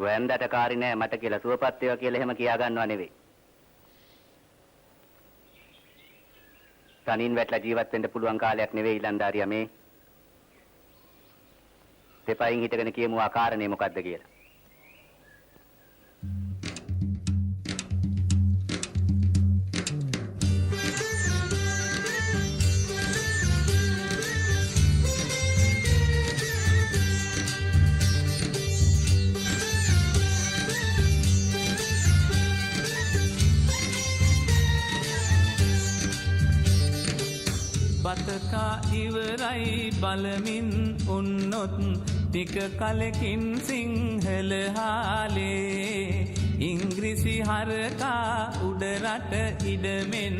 ගොයන්දට කාරි නෑ මට කියලා සුවපත් වේවා කියලා එහෙම කියා ගන්නව නෙවෙයි. තනින් වැටලා ජීවත් වෙන්න පුළුවන් කාලයක් නෙවෙයි ඊලන්දාරියා මේ. දෙපයින් හිටගෙන කියමු ආකාරණේ මොකද්ද කියලා. බතකා ඉවරයි බලමින් උන්නොත් ටික කලකින් සිංහල හාලේ ඉංග්‍රීසි හරකා උඩරට ඉඩමෙන්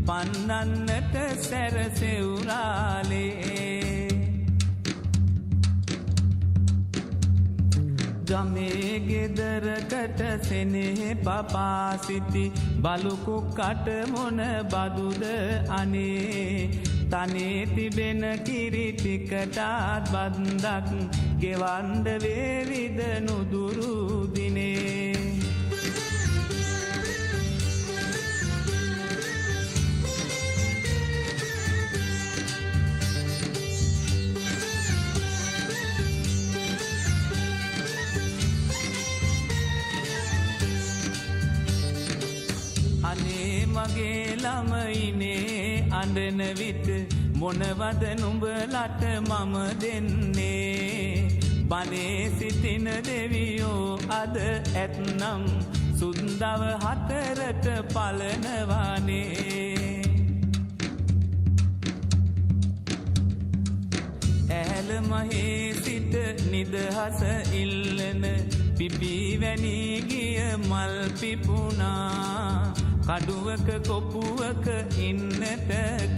පන්නන්නට සැරසෙවුරාලේ ගමේ ගෙදරකට සෙනෙහ පපා සිටි බලුකුක්කට මොන බදුද අනේ තනේ තිබෙන කිරි ටිකටත් බන්දක් ගෙවන්ඩ වේවිද නුදුරු දිනේ අනේ මගේ ළමයිනේ අඬන විට මොනවද නුඹලට මම දෙන්නේ බනේ සිටින දෙවියෝ අද ඇත්නම් සුන්දව හතරට පලනවානේ ඇල මහේ සිට නිදහස ඉල්ලන පිපිවැනි ගිය මල් පිපුණා කඩුවක කොපුවක ඉන්නට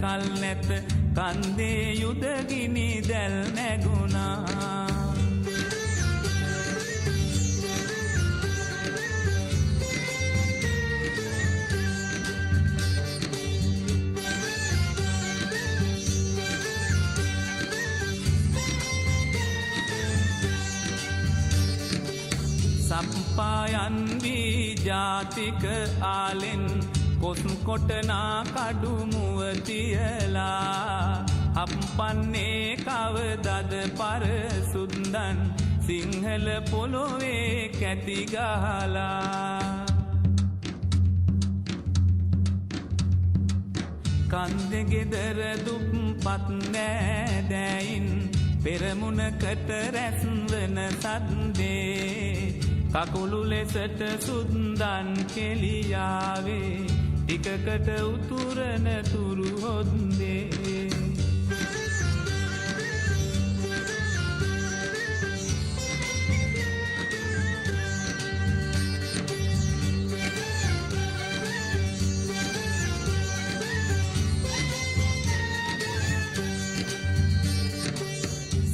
කල් නැත කන්දේ යුදගිනි දැල් නැගුණා සම්පායන් වී ජාතික ආලෙන් කොස්කොටනා කඩුමුව තියලා අපන්නේ කවදද පර සුද්දන් සිංහල පොළොවේ කැටි ගහලා කන්දෙ ගෙදර දුප්පත් නෑදෑයින් පෙරමුණකට රැස්වන සද්දේ කකුළු ලෙසට සුද්දන් කෙලියාවේ ටිකකට උතුරන තුරු හොද්දේ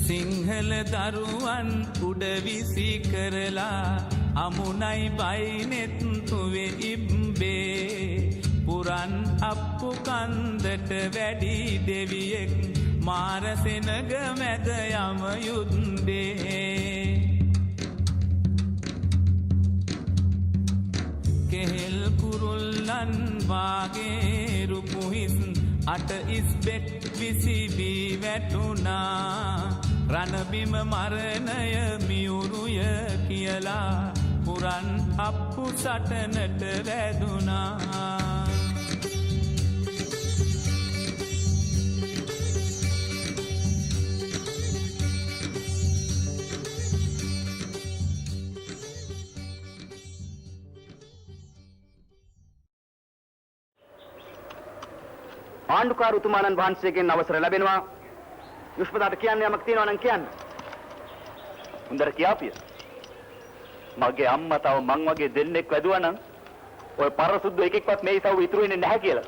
සිංහල දරුවන් උඩවිසි කරලා අමුණයි බයිනෙත්තුවේ ඉබ්බේ පුරන් අප්පු කන්දට වැඩි දෙවියෙක් මාරසෙනග මැද යම යුද්දේ කෙහෙල් කුරුල්ලන් වාගේ රුපුහිස් අට ඉස්බෙක් විසිබී වැටුණා රණබිම මරණය මියුරුය කියලා පුරන් අප්පු සටනට වැදුනා ආණ්ඩුකාරතුමාණන් වහන්සේගෙන් අවසර ලැබෙනවා යුෂ්පදාට කියන්න යමක් තියෙනවා නම් කියන්න. හොඳට කියාපිය. මගේ අම්මා තව මං වගේ දෙන්නෙක් වැදුවා නම් ඔය පරසුද්දෝ එකෙක්වත් මේ ඉසව් ඉතුරු වෙන්නේ නැහැ කියලා.